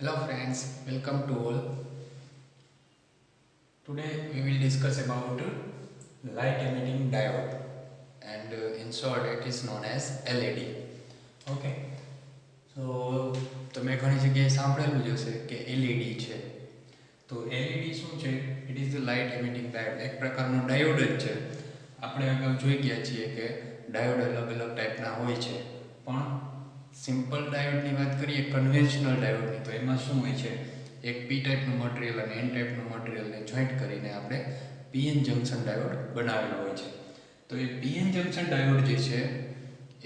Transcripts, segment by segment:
Hello friends, welcome to all. Today we will discuss about light emitting diode and in short it is known as LED. Okay. So તમે ઘણી જગ્યાએ સાંભળેલું જ હશે કે LED છે. તો LED શું છે? It is the light emitting diode. એક પ્રકારનો ડાયોડ જ છે. આપણે અગાઉ જોઈ ગયા છીએ કે ડાયોડ અલગ અલગ ટાઈપના હોય છે. પણ સિમ્પલ ડાયોડની વાત કરીએ, કન્વેન્શનલ ડાયોડની, તો એમાં શું હોય છે? એક પી ટાઈપનું મટીરિયલ અને એન ટાઈપનું મટીરિયલને જોઈન્ટ કરીને આપણે પીએન જંક્શન ડાયોડ બનાવેલો હોય છે. તો એ પીએન જંક્શન ડાયોડ જે છે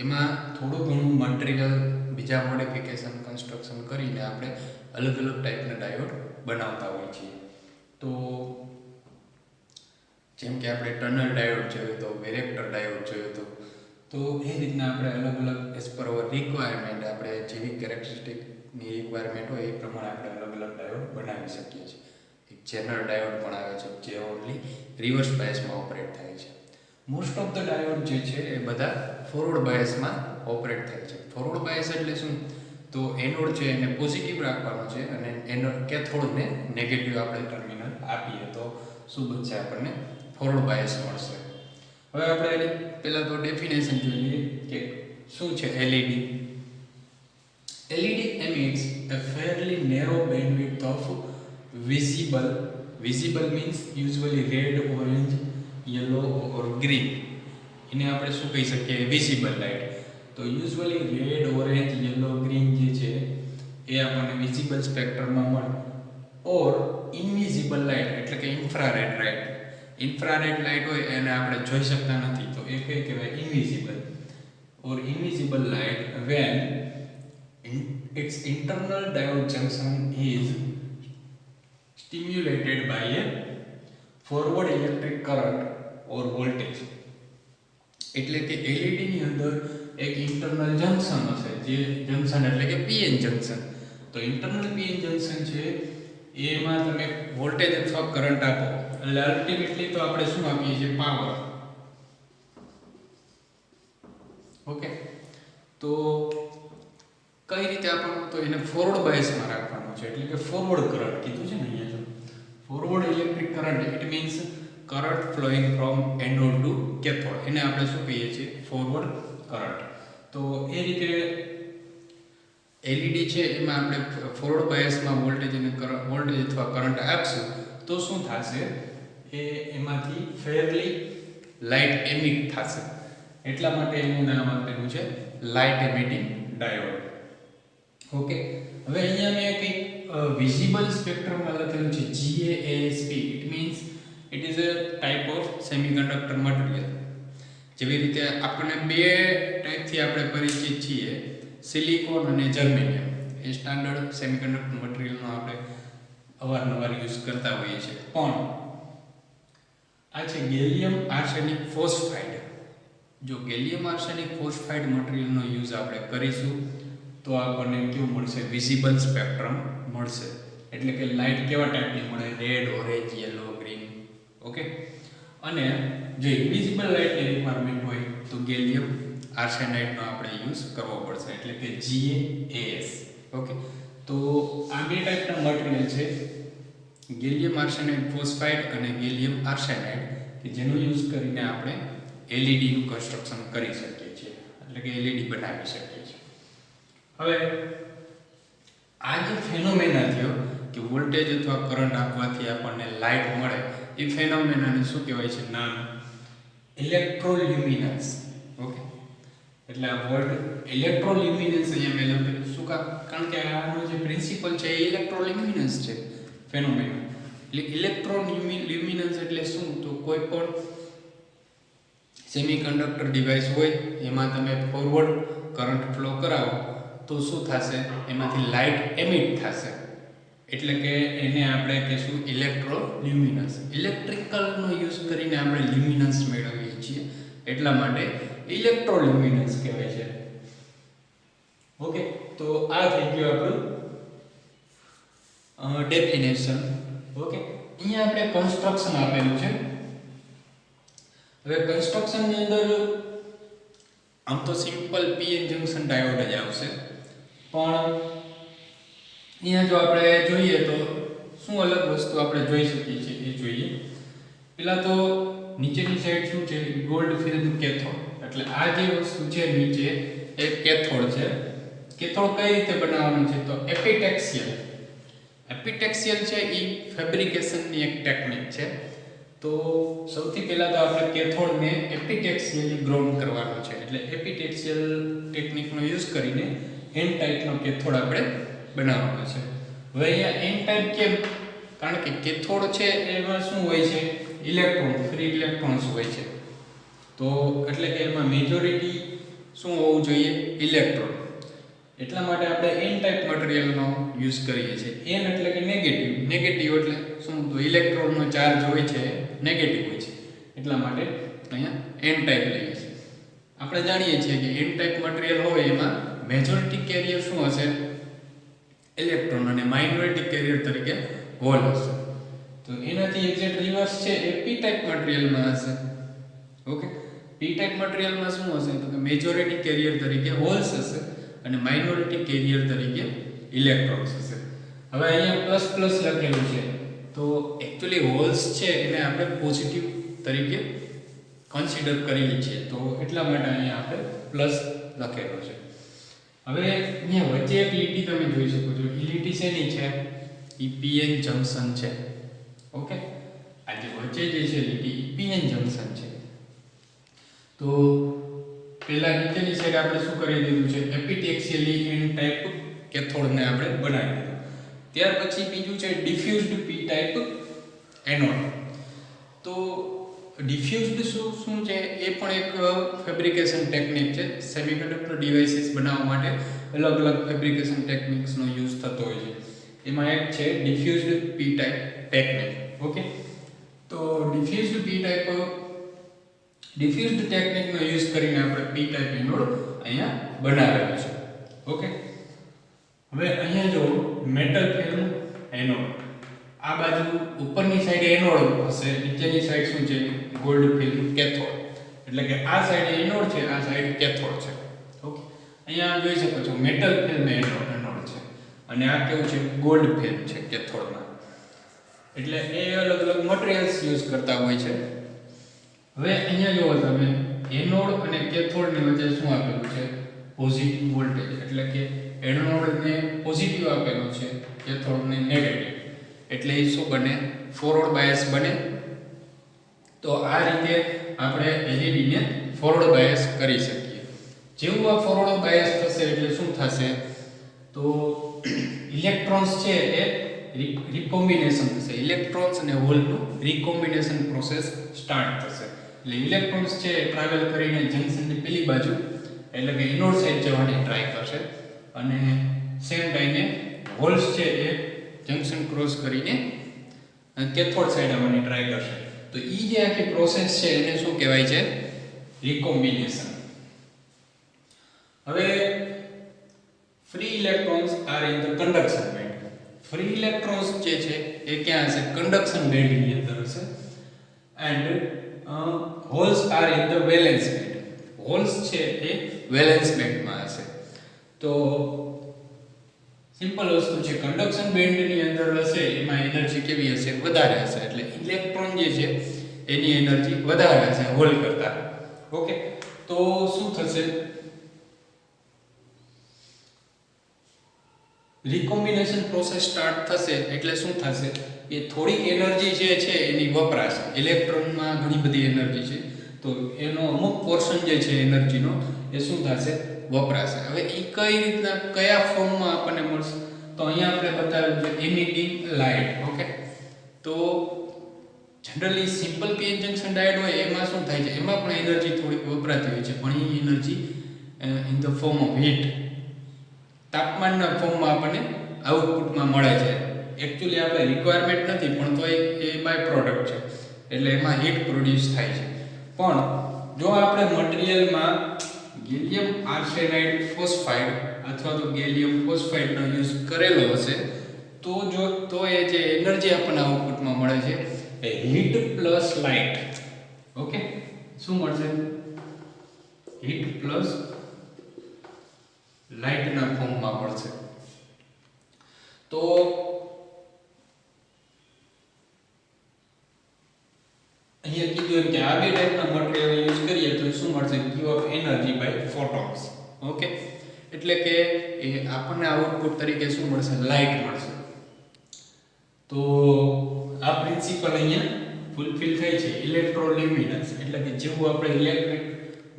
એમાં થોડું ઘણું મટીરિયલ બીજા મોડિફિકેશન કન્સ્ટ્રક્શન કરીને આપણે અલગ અલગ ટાઈપના ડાયોડ બનાવતા હોઈએ છીએ. તો જેમ કે આપણે ટનલ ડાયોડ જોયો તો, વેરેક્ટર ડાયોડ જોયો તો એ રીતના આપણે અલગ અલગ એઝ પર અવર રિક્વાયરમેન્ટ, આપણે જેવી કેરેક્ટરિસ્ટિકની રિક્વાયરમેન્ટ હોય એ પ્રમાણે આપણે અલગ અલગ ડાયોડ બનાવી શકીએ છીએ. એક જનરલ ડાયોડ પણ આવે છે જે ઓનલી રિવર્સ બાયસમાં ઓપરેટ થાય છે. મોસ્ટ ઓફ ધ ડાયોડ જે છે એ બધા ફોરવર્ડ બાયસમાં ઓપરેટ થાય છે. ફોરવર્ડ બાયસ એટલે શું? તો એનોડ છે એને પોઝિટિવ રાખવાનો છે અને એનોડ કેથોડને નેગેટિવ આપણે ટર્મિનલ આપીએ તો શું બનશે? આપણને ફોરવર્ડ બાયસ મળશે. હવે આપણે એની પહેલાં તો ડેફિનેશન જોઈ લઈએ કે શું છે LED. LED emits a fairly narrow bandwidth of visible means usually red, orange, yellow or green. એને આપણે શું કહી શકીએ? Visible light. તો usually red, orange, yellow, green જે છે એ આપણને વિઝિબલ સ્પેક્ટ્રમમાં મળે. ઓર ઇનવિઝિબલ લાઇટ એટલે કે ઇન્ફ્રારેડ લાઇટ. ઇન્ફ્રારેડ લાઇટ હોય એને આપણે જોઈ શકતા નથી તો એ કઈ કહેવાય? Invisible. Or invisible light when its internal diode junction is stimulated by a forward electric current or voltage. એટલે કે LED ની અંદર એક ઇન્ટરનલ જંક્શન હશે, જે જંક્શન એટલે કે પીએન જંક્શન. તો ઇન્ટરનલ પીએન જંક્શન છે એમાં તમે વોલ્ટેજ અથવા કરંટ આપો એટલે અલ્ટિમેટલી તો આપણે શું આપીએ છીએ? પાવર. ઓકે. તો કઈ રીતે આપવાનું? તો એને ફોરવર્ડ બાયસમાં રાખવાનું છે. એટલે કે ફોરવર્ડ કરંટ કીધું છે ને અહીંયા જો. Forward electric current it means current flowing from anode to cathode. એને આપણે શું કહીએ છીએ? Forward current. તો એ રીતે LED છે એમાં આપણે ફોરવર્ડ બાયસમાં વોલ્ટેજ અથવા કરંટ આપશું તો શું થશે? એમાંથી ફેરલી લાઇટ એમિટ થશે. એટલા માટે એનું નામ આપેલું છે લાઇટ એમિટિંગ ડાયોડ. ઓકે. હવે અહીંયા મેં કંઈક વિઝિબલ સ્પેક્ટ્રમમાં લખેલું છે GaAsP. It means it is a type of semiconductor material. જેવી રીતે આપણને બે ટાઈપથી આપણે પરિચિત છીએ, સિલિકોન અને જર્મેનિયમ. એ સ્ટાન્ડર્ડ સેમિકન્ડક્ટર મટીરિયલનો આપણે અવારનવાર યુઝ કરતા હોઈએ છીએ. પણ આ છે ગેલિયમ આર્સેનિક ફોસ્ફાઇડ. જો ગેલિયમ આર્સેનિક ફોસ્ફાઇડ મટીરિયલનો યુઝ આપણે કરીશું તો આપણને કેવું મળશે? વિઝિબલ સ્પેક્ટ્રમ મળશે. એટલે કે લાઇટ કેવા ટાઈપની મળે? Red, orange, yellow, green. Okay. અને જો ઇનવિઝિબલ લાઇટની રિક્વાયરમેન્ટ હોય તો ગેલિયમ આર્સેનાઇડનો આપણે યુઝ કરવો પડશે. એટલે કે GaAs. ઓકે. તો આ બે ટાઈપના મટીરિયલ છે, ગેલિયમ આર્સેનાઇડ ફોસ્ફાઇડ અને ગેલિયમ આર્સેનાઇડ, કે જેનો યુઝ કરીને આપણે LED નું કન્સ્ટ્રક્શન કરી શકીએ છીએ. એટલે કે LED બનાવી શકીએ છીએ. હવે આ જે ફેનોમેના થયો કે વોલ્ટેજ અથવા કરંટ આપવાથી આપણને લાઇટ મળે, એ ફેનોમેનાને શું કહેવાય છે? નામ ઇલેક્ટ્રોલ્યુમિનન્સ. ઓકે. એટલે આ વર્ડ ઇલેક્ટ્રોલ્યુમિનન્સ અહીંયા મેં લખેલું શું કામ? કારણ કે આનો જે પ્રિન્સિપલ છે એ ઇલેક્ટ્રોલ્યુમિનન્સ છે ફેનોમેના. એટલે ઇલેક્ટ્રોલ્યુમિનન્સ એટલે શું? તો કોઈ પણ સેમિકન્ડક્ટર ડિવાઇસ હોય એમાં તમે ફોરવર્ડ કરંટ ફ્લો કરાવો તો શું થશે? એમાંથી લાઇટ એમિટ થશે. એટલે કે એને આપણે કહીશું ઇલેક્ટ્રોલ્યુમિનન્સ. ઇલેક્ટ્રિકલનો યુઝ કરીને આપણે લ્યુમિનન્સ મેળવીએ છીએ, એટલા માટે ઇલેક્ટ્રોલ્યુમિનન્સ કહેવાય છે. ઓકે. તો આ થઈ ગયું આપણું ડેફિનેશન. ઓકે. અહીંયા આપણે કન્સ્ટ્રક્શન આપેલું છે. હવે કન્સ્ટ્રક્શનની અંદર આમ તો સિમ્પલ પીએન જંક્શન ડાયોડ જ આવશે, પણ અહીંયા જો આપણે જોઈએ તો શું અલગ વસ્તુ આપણે જોઈ શકીએ છીએ એ જોઈએ. પેલા તો નીચેની સાઈડ શું છે, ગોલ્ડ ફિલ્મ કેથોડ. એટલે આ જે વસ્તુ છે નીચે એ કેથોડ છે. કેથોડ કઈ રીતે બનાવવાનું છે તો એપિટેક્સિયલ. એપિટેક્સિયલ છે એ ફેબ્રિકેશનની એક ટેકનિક છે. તો સૌથી પહેલા તો આપણે કેથોડને એપિટેક્સિયલી ગ્રાઉન્ડ કરવાનો છે. એટલે એપિટેક્સિયલ ટેકનિકનો યુઝ કરીને એન ટાઈપનો કેથોડ આપણે બનાવવાનો છે. હવે અહીંયા એન ટાઈપ કેમ? કારણ કે કેથોડ છે એમાં શું હોય છે, ઇલેક્ટ્રોન, ફ્રી ઇલેક્ટ્રોન્સ હોય છે. તો એટલે કે એમાં મેજોરિટી શું હોવું જોઈએ, ઇલેક્ટ્રોન. એટલા માટે આપણે એન ટાઈપ મટીરીયલનો યુઝ કરીએ છીએ. એન એટલે કે નેગેટિવ. નેગેટિવ એટલે શું, તો ઇલેક્ટ્રોનનો ચાર્જ હોય છે નેગેટિવ હોય છે. એટલા માટે અહીંયા એન ટાઈપ લઈએ છીએ. આપણે જાણીએ છીએ કે એન ટાઈપ મટીરીયલ હોય એમાં મેજોરિટી કેરિયર શું હશે, ઇલેક્ટ્રોન, અને માઇનોરિટી કેરિયર તરીકે હોલ હશે. તો એનાથી એક્ઝેક્ટ રિવર્સ છે એ પી ટાઈપ મટીરીયલમાં હશે. ઓકે, પી ટાઈપ મટીરીયલમાં શું હશે તો કે મેજોરિટી કેરિયર તરીકે હોલ્સ હશે અને માઇનોરિટી કેરિયર તરીકે ઇલેક્ટ્રોન્સ હશે. હવે અહીંયા પ્લસ પ્લસ લખેલું છે તો એકચ્યુઅલી હોલ્સ છે એને આપણે પોઝિટિવ તરીકે કન્સિડર કરીએ છીએ. તો એટલા માટે અહીંયા આપણે પ્લસ લખેલો છે. હવે અહીંયા વચ્ચે એક લીટી તમે જોઈ શકો છો. એ લીટી શેની છે, એ પીએન જંકશન છે. ઓકે, આ જે વચ્ચે જે છે લીટી પીએન જંકશન છે. તો પહેલા નીચેની સાઈડ આપણે શું કરી દીધું છે, એપિટેક્સિયલી એન ટાઈપ કેથોડને આપણે બનાવી દીધું. ત્યાર પછી બીજું છે ડિફ્યુઝડ પી ટાઈપ એનોડ. તો ડિફ્યુઝડ શું છે એ પણ એક ફેબ્રિકેશન ટેકનિક છે. સેમિકન્ડક્ટર ડિવાઇસીસ બનાવવા માટે અલગ અલગ ફેબ્રિકેશન ટેકનિક્સનો યુઝ થતો હોય છે. એમાં એક છે diffused P type technique. Okay, તો ડિફ્યુઝડ પી ટાઈપ ડિફ્યુઝડ ટેકનિકનો યુઝ કરીને આપણે પી ટાઈપ એનોડ અહીંયા બનાવેલો છે. ઓકે, હવે અહીંયા જો મેટલ ફિલ્મ એનોડ, આ બાજુ ઉપરની સાઈડ એનોડ હશે, નીચેની સાઈડ શું છે, ગોલ્ડ ફિલ્મ કેથોડ. એટલે કે આ સાઈડ એનોડ છે, આ સાઈડ કેથોડ છે. ઓકે, અહીંયા જોઈ શકો છો મેટલ ફિલ્મ એનોડ છે અને આ કેવું છે, ગોલ્ડ ફિલ્મ છે કેથોડમાં. એટલે એ અલગ અલગ મટીરીયલ્સ યુઝ કરતા હોય છે. હવે અહીંયા જુઓ તમે, એનોડ અને કેથોડની વચ્ચે શું આપેલું છે, પોઝિટિવ વોલ્ટેજ. એટલે કે એનોડને પોઝિટિવ આપેલો છે, કેથોડને નેગેટિવ. એટલે એ શું બને, ફોરવર્ડ બાયસ બને. તો આ રીતે આપણે એલઈડીને ફોરવર્ડ બાયસ કરી શકીએ. જેવું આ ફોરવર્ડ બાયસ થશે એટલે શું થશે, તો ઇલેક્ટ્રોન્સ છે એ રિકોમ્બિનેશન થશે. ઇલેક્ટ્રોન્સ અને હોલનું રિકોમ્બિનેશન પ્રોસેસ સ્ટાર્ટ થશે. એટલે ઇલેક્ટ્રોન્સ છે એ ટ્રાવેલ કરીને જંકશનની પેલી બાજુ એટલે કે ઇનોડ સાઈડ જવાની ટ્રાય કરશે અને સેમ ટાઈમે હોલ્સ છે એ જંકશન ક્રોસ કરીને કેથોડ સાઈડ આવવાની ટ્રાય કરશે. તો એ જે આખી પ્રોસેસ છે એને શું કહેવાય છે, રિકોમ્બિનેશન. હવે free electrons are in the conduction band. Free electrons જે છે એ ક્યાં હશે, કન્ડક્શન બેન્ડની અંદર હશે. And holes are in the valence band. Holes છે એ વેલેન્સ બેન્ડમાં હશે. તો સિમ્પલ વસ્તુ છે, કન્ડક્શન બેન્ડની અંદર હશે એમાં એનર્જી કેવી હશે, વધારે હશે. એટલે ઇલેક્ટ્રોન જે છે એની એનર્જી વધારે હશે હોલ કરતા. ઓકે, તો શું થશે, રિકોમ્બિનેશન પ્રોસેસ સ્ટાર્ટ થશે એટલે શું થશે, એ થોડીક એનર્જી જે છે એની વપરાશ. ઇલેક્ટ્રોનમાં ઘણી બધી એનર્જી છે તો એનો અમુક પોર્શન જે છે એનર્જીનો એ શું થશે, વપરાશે. હવે એ કઈ રીતના કયા ફોર્મમાં આપણને મળશે, તો અહીંયા આપણે બતાવ્યું છે એમિટિંગ લાઇટ. ઓકે, તો generally simple PN junction diode હોય એમાં શું થાય છે, એમાં પણ એનર્જી થોડીક વપરાતી હોય છે, પણ એ energy in the form of heat, તાપમાનના ફોર્મમાં આપણને આઉટપુટમાં મળે છે. એકચ્યુઅલી આપણે રિક્વાયરમેન્ટ નથી પણ તો એ બાય પ્રોડક્ટ છે, એટલે એમાં હીટ પ્રોડ્યુસ થાય છે. પણ જો આપણે મટીરીયલમાં ગેલિયમ આર્સેનાઇડ ફોસ્ફાઇડ અથવા તો ગેલિયમ ફોસ્ફાઇડનો યુઝ કરેલો હશે તો એ જે એનર્જી આપણને આઉટપુટમાં મળે છે એ હીટ પ્લસ લાઇટ. ઓકે, શું મળશે, હીટ પ્લસ લાઇટના ફોર્મમાં મળશે. તો અહીંયા કીધું એમ કે આ બે ટાઈપના મટીરીયલ યુઝ કરીએ તો શું મળશે Q of energy by photons. Okay, એટલે કે એ આપણને આઉટપુટ તરીકે શું મળશે? લાઇટ મળશે. તો આ પ્રિન્સિપલ અહીંયા ફૂલફિલ થાય છે. ઇલેક્ટ્રોલ્યુમિનન્સ એટલે કે જેવું આપણે ઇલેક્ટ્રિક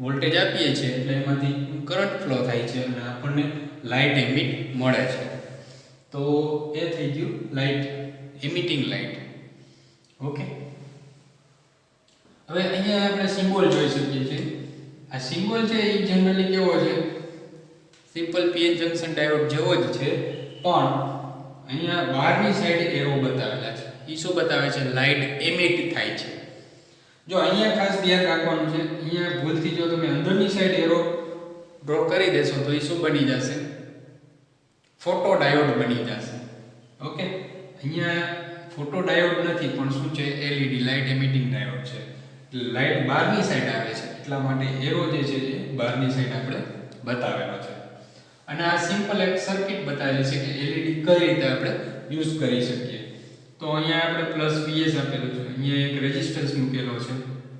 વોલ્ટેજ આપીએ છીએ એટલે એમાંથી કરંટ ફ્લો થાય છે અને આપણને લાઇટ એમિટ મળે છે. તો એ થઈ ગયું લાઇટ, એમિટિંગ લાઇટ. ઓકે, હવે અહીંયા આપણે સિમ્બોલ જોઈ શકીએ છીએ. આ સિમ્બોલ છે એ જનરલી કેવો છે? સિમ્પલ પીએન જંકશન ડાયોડ જેવો જ છે, પણ અહીંયા બહારની સાઈડ એરો બતાવેલા છે. એ શું બતાવે છે? લાઇટ એમિટ થાય છે. જો અહીંયા ખાસ ધ્યાન રાખવાનું છે, અહીંયા ભૂલથી જો તમે અંદરની સાઈડ એરો ડ્રો કરી દેશો તો એ શું બની જશે? ફોટો ડાયોડ બની જશે. ઓકે, અહીંયા ફોટો ડાયોડ નથી પણ શું છે? એલઈડી લાઇટ એમિટિંગ ડાયોડ છે. લાઇટ બહારની સાઈડ આવે છે એટલા માટે એરો જે છે એ બહારની સાઈડ આપણે બતાવેલો છે. અને આ સિમ્પલ એક સર્કિટ બતાવેલી છે કે એલઈડી કઈ રીતે આપણે યુઝ કરી શકીએ. તો અહીંયા આપણે +Vs આપેલું છે, અહીંયા એક રેઝિસ્ટન્સ મૂકેલો છે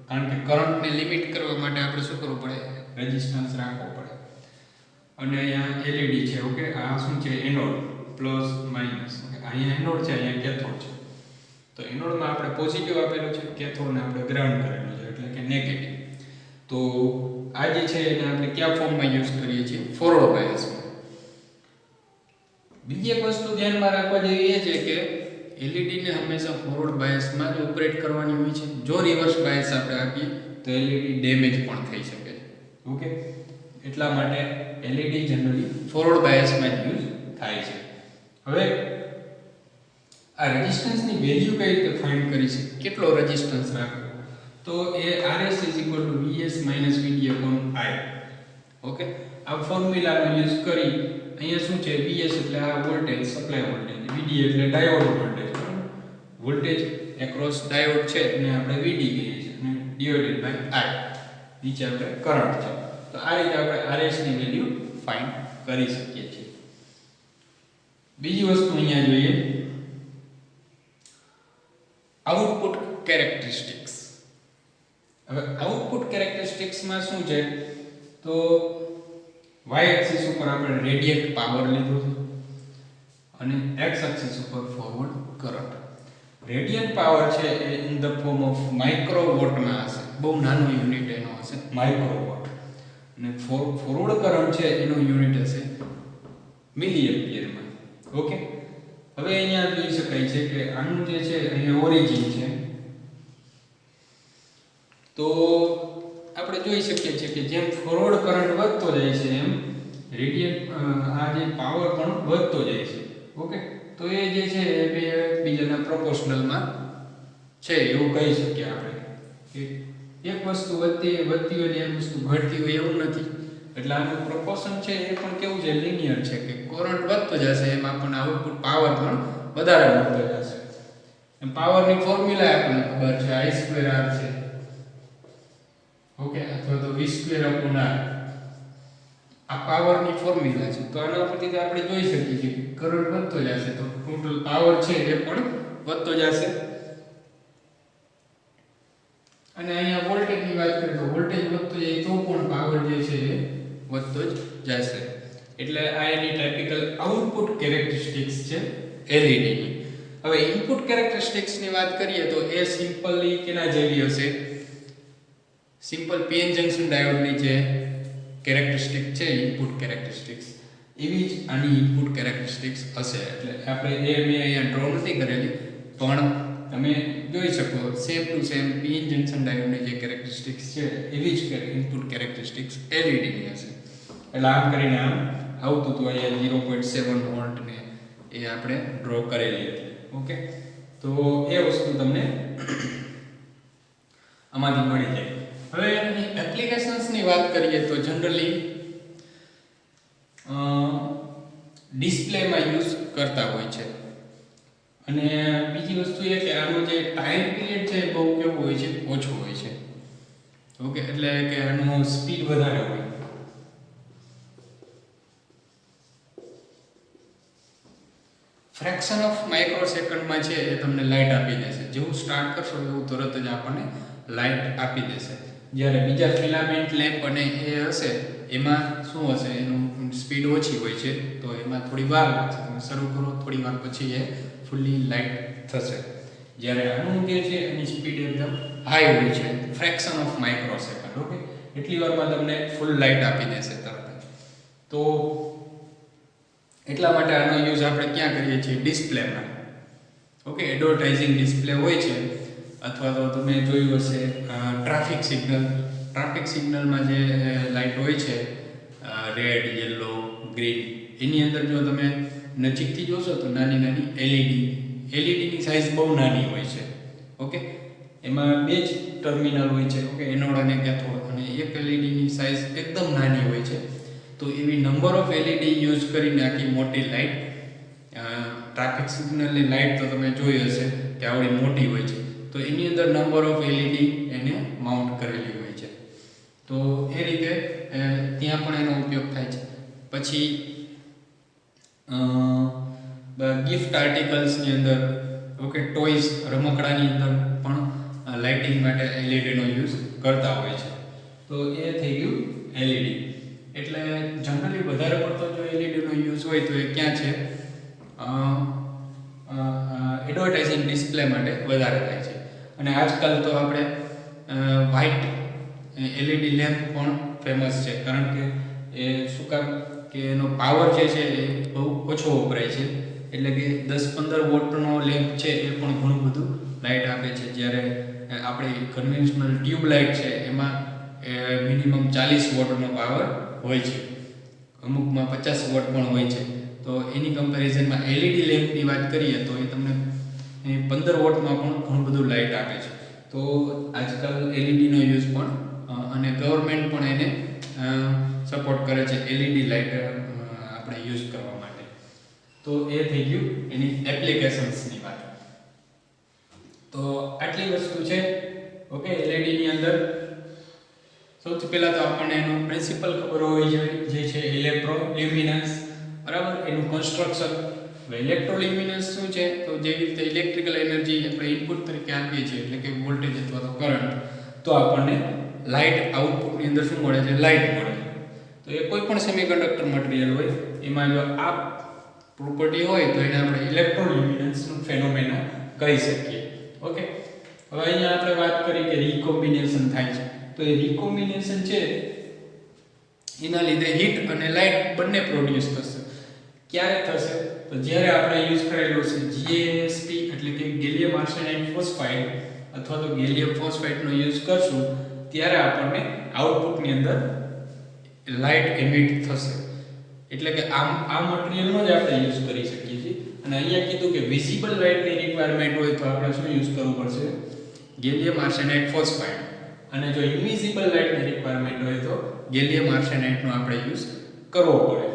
કારણ કે કરંટને લિમિટ કરવા માટે આપણે શું કરવું પડે? રેઝિસ્ટન્સ રાખવો પડે. અને અહીંયા એલઈડી છે. ઓકે, આ શું છે? Anode plus minus. ઓકે, અહીંયા એનોડ છે, અહીંયા કેથોડ છે. તો એનોડમાં આપણે પોઝિટિવ આપેલું છે, કેથોડને આપણે ગ્રાઉન્ડ કરેલું છે એટલે કે નેગેટિવ. તો આ જે છે એને આપણે કયા ફોર્મમાં યુઝ કરીએ છીએ? ફોરવર્ડ બાયસમાં. બીજી એક વસ્તુ ધ્યાનમાં રાખવા જેવી એ છે કે એલઈડી ને હંમેશા ફોરવર્ડ બાયસમાં જ ઓપરેટ કરવાની હોય છે. જો રિવર્સ બાયસ આપણે આપીએ તો એલઈડી ડેમેજ પણ થઈ શકે છે. ઓકે, એટલા માટે એલઈડી જનરલી ફોરવર્ડ બાયસમાં જ યુઝ થાય છે. હવે આ રેઝિસ્ટન્સની વેલ્યુ કઈ રીતે ફાઇન્ડ કરી છે? કેટલો રેઝિસ્ટન્સ રાખવો? તો એ Rs Vs Vd I. Okay, આ ફોર્મ્યુલાનો યુઝ કરી અહીંયા શું છે? Vs એટલે આ વોલ્ટેજ, સપ્લાય વોલ્ટેજ, Vd એટલે diode voltage. Voltage across diode છે એને આપણે Vd કહીએ છીએ અને ડિવાઇડેડ બાય I નીચે આપણે કરંટ છે. તો આ રીતે આપણે Rs ની વેલ્યુ ફાઇન્ડ કરી શકીએ છીએ. બીજી વસ્તુ અહીંયા જોઈએ, આઉટપુટ કેરેક્ટરિસ્ટિક્સ. હવે આઉટપુટ કેરેક્ટરિસ્ટિક્સમાં શું છે? તો y એક્સિસ ઉપર આપણે રેડિયન્ટ પાવર લીધો છે અને x એક્સિસ ઉપર ફોરવર્ડ કરંટ. રેડિયન્ટ પાવર છે એ ઇન ધ ફોર્મ ઓફ માઇક્રોવોટમાં હશે. બહુ નાનો યુનિટ એનો હશે, માઇક્રોવોટ. અને ફોરવર્ડ કરંટ છે એનો યુનિટ હશે મિલી એમ્પિયરમાં. ઓકે, હવે અહીંયા જોઈ શકાય છે કે આનું જે છે અહીંયા ઓરિજિન છે. તો આપણે જોઈ શકીએ છીએ કે જેમ ફોરવર્ડ કરંટ વધતો જાય છે એમ રેડિયન્ટ આ જે પાવર પણ વધતો જાય છે. ઓકે, તો એ જે છે એ બે બીજાના પ્રોપોર્શનલમાં છે એવું કહી શકીએ આપણે. એક વસ્તુ વધતી હોય એક વસ્તુ ઘટતી હોય એવું નથી. એટલે આનું પ્રોપોર્શન છે એ પણ કેવું છે? લિનિયર છે કે કરંટ વધતો જશે એમ આપણને આઉટપુટ પાવર પણ વધારે મળતો જશે. એમ પાવરની ફોર્મ્યુલા આપણને ખબર છે, I2R છે. ઓકે, અથવા તો V2/R. આ પાવરની ફોર્મ્યુલા છે. તો આના પરથી આપણે જોઈ શકીએ છીએ કે કરંટ વધતો જશે તો ટોટલ પાવર છે એ પણ વધતો જશે. અને અહીંયા વોલ્ટેજની વાત કરીએ તો વોલ્ટેજ વધતો જાય તો પણ પાવર જે છે એ વધતો જ જશે. એટલે આ એની ટાઇપિકલ આઉટપુટ કેરેક્ટરિસ્ટિક્સ છે એલઈડી ની. હવે ઇનપુટ કેરેક્ટરિસ્ટિક્સ ની વાત કરીએ તો એ સિમ્પલી કેના જેવી હશે? સિમ્પલ પીએન જંકશન ડાયોડ ની જે કેરેક્ટરિસ્ટિક છે ઇનપુટ કેરેક્ટરિસ્ટિક્સ એવી જ આની ઇનપુટ કેરેક્ટરિસ્ટિક્સ હશે. એટલે આપણે એ મેં અહીંયા ડ્રો નથી કરેલી પણ તમે જોઈ શકો same to same PN junction diode ની જે કેરેક્ટરિસ્ટિક્સ છે એવી જ ઇનપુટ કેરેક્ટરિસ્ટિક્સ એલઈડી ની હશે. એટલે આમ કરીને આમ આવતું હતું. અહીંયા 0.7 વોલ્ટ ને એ આપણે ડ્રો કરેલી હતી. ઓકે, તો એ વસ્તુ તમને આમાંથી મળી જાય. હવે એની એપ્લિકેશન્સની વાત કરીએ તો જનરલી ડિસ્પ્લેમાં યુઝ કરતા હોય છે. અને બીજી વસ્તુ એ કે આનો જે ટાઈમ પીરિયડ છે બહુ કેવો હોય છે? ઓછો હોય છે. ઓકે, એટલે કે આનો સ્પીડ વધારે હોય. ફ્રેક્શન ઓફ માઇક્રો સેકન્ડમાં છે એ તમને લાઇટ આપી દેશે. જેવું સ્ટાર્ટ કરશો એવું તરત જ આપણને લાઇટ આપી દેશે. જ્યારે બીજા ફિલામેન્ટ લેમ્પ અને એ હશે એમાં શું હશે, એનું સ્પીડ ઓછી હોય છે તો એમાં થોડી વાર લાગશે. તમે શરૂ કરો થોડી વાર પછી એ ફૂલ્લી લાઇટ થશે. જ્યારે આનું જે છે એની સ્પીડ એકદમ હાઈ હોય છે, fraction of micro second. Okay, એટલી વારમાં તમને ફૂલ લાઇટ આપી દેશે તરત જ. તો એટલા માટે આનો યુઝ આપણે ક્યાં કરીએ છીએ? ડિસ્પ્લેમાં. ઓકે, એડવર્ટાઇઝિંગ ડિસ્પ્લે હોય છે, અથવા તો તમે જોયું હશે ટ્રાફિક સિગ્નલમાં જે લાઇટ હોય છે રેડ, યલો, ગ્રીન, એની અંદર જો તમે નજીકથી જોશો તો નાની નાની એલઈડીની સાઇઝ બહુ નાની હોય છે. ઓકે, એમાં બે જ ટર્મિનલ હોય છે. ઓકે, એનોડ અને કેથોડ, અને એક એલઈડીની સાઇઝ એકદમ નાની હોય છે. તો એવી નંબર ઓફ એલઈડી યુઝ કરીને આખી મોટી લાઇટ, ટ્રાફિક સિગ્નલની લાઇટ તો તમે જોઈ હશે કે આવડી મોટી હોય છે. તો એની અંદર નંબર ઓફ એલઈડી એને માઉન્ટ કરેલી હોય છે. તો એ રીતે ત્યાં પણ એનો ઉપયોગ થાય છે. પછી ગિફ્ટ આર્ટિકલ્સની અંદર, ઓકે, ટોયસ, રમકડાની અંદર પણ લાઇટિંગ માટે એલઈડીનો યુઝ કરતા હોય છે. તો એ થઈ ગયું એલઈડી. એટલે જનરલી વધારે પડતો જો એલઈડીનો યુઝ હોય તો એ ક્યાં છે? એડવર્ટાઇઝિંગ ડિસ્પ્લે માટે વધારે થાય છે. અને આજકાલ તો આપણે વ્હાઇટ એલઈડી લેમ્પ પણ ફેમસ છે, કારણ કે એ શું કામ કે એનો પાવર જે છે એ બહુ ઓછો વપરાય છે. એટલે કે 10-15 વોટનો લેમ્પ છે એ પણ ઘણું બધું લાઇટ આપે છે. જ્યારે આપણી કન્વેન્શનલ ટ્યુબ લાઇટ છે એમાં મિનિમમ 40 વોટનો પાવર હોય છે, અમુકમાં 50 વોટ પણ હોય છે. તો એની કમ્પેરિઝનમાં એલઈડી લેમ્પની વાત કરીએ તો એ તમને 15 વોટમાં પણ ઘણું બધું લાઇટ આપે છે. તો આજકાલ એલઈડીનો યુઝ પણ અને ગવર્મેન્ટ પણ એને સપોર્ટ કરે છે એલઈડી લાઇટ આપણે યુઝ કરવા માટે. તો એ થઈ ગયું એની એપ્લિકેશન્સની વાત. તો આટલી વસ્તુ છે. ઓકે, એલઈડીની અંદર સૌથી પહેલાં તો આપણને એનું પ્રિન્સિપલ ખબર હોવી જોઈએ, જે છે ઇલેક્ટ્રોલ્યુમિનન્સ. બરાબર, એનું કન્સ્ટ્રક્શન. હવે ઇલેક્ટ્રોલ્યુમિનન્સ શું છે? તો જેવી રીતે ઇલેક્ટ્રિકલ એનર્જી આપણે ઇનપુટ તરીકે આપીએ છીએ, એટલે કે વોલ્ટેજ અથવા તો કરંટ, તો આપણને લાઇટ આઉટપુટની અંદર શું મળે છે? લાઇટ મળે છે. તો એ કોઈ પણ સેમિકન્ડક્ટર મટીરિયલ હોય એમાં જો આ પ્રોપર્ટી હોય તો એને આપણે ઇલેક્ટ્રોલ્યુમિનન્સનું ફેનોમેના કહી શકીએ. ઓકે, હવે અહીંયા આપણે વાત કરી કે રિકોમ્બિનેશન થાય છે. તો એ રિકોમ્બિનેશન છે એના લીધે હીટ અને લાઇટ બંને પ્રોડ્યુસ થશે. ક્યારે થશે? તો જ્યારે આપણે યુઝ કરેલું છે જીએસપી, એટલે કે ગેલિયમ આર્સેનાઇડ ફોસ્ફાઇડ અથવા તો ગેલિયમ ફોસ્ફાઇડનો યુઝ કરશું ત્યારે આપણને આઉટપુટની અંદર લાઇટ એમિટ થશે. એટલે કે આ મટીરિયલનો જ આપણે યુઝ કરી શકીએ છીએ. અને અહીંયા કીધું કે વિઝિબલ લાઇટની રિક્વાયરમેન્ટ હોય તો આપણે શું યુઝ કરવું પડશે? Gallium arsenide phosphide. અને જો ઇનવિઝિબલ લાઇટની રિક્વાયરમેન્ટ હોય તો ગેલિયમ આર્સેનાઇડનો આપણે યુઝ કરવો પડે.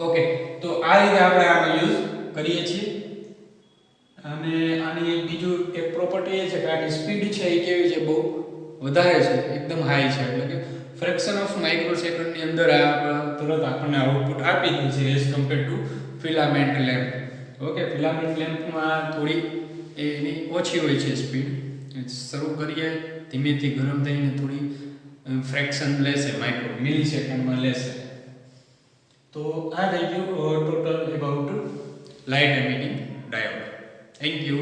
ઓકે, તો આ રીતે આપણે આનો યુઝ કરીએ છીએ. અને આની બીજું એક પ્રોપર્ટી એ છે કે આની સ્પીડ છે એ કેવી છે? બહુ વધારે છે, એકદમ હાઈ છે. એટલે કે ફ્રેક્શન ઓફ માઇક્રો સેકન્ડની અંદર આ તરત આપણને આઉટપુટ આપી દે છે as compare to filament lamp. Okay, filament લેમ્પમાં થોડી એની ઓછી હોય છે સ્પીડ. શરૂ કરીએ ધીમેથી ગરમ થઈને થોડી ફ્રેક્શન લેશે, મિલી સેકન્ડમાં લેશે. તો આ થઈ ગયું total about light emitting diode. Thank you.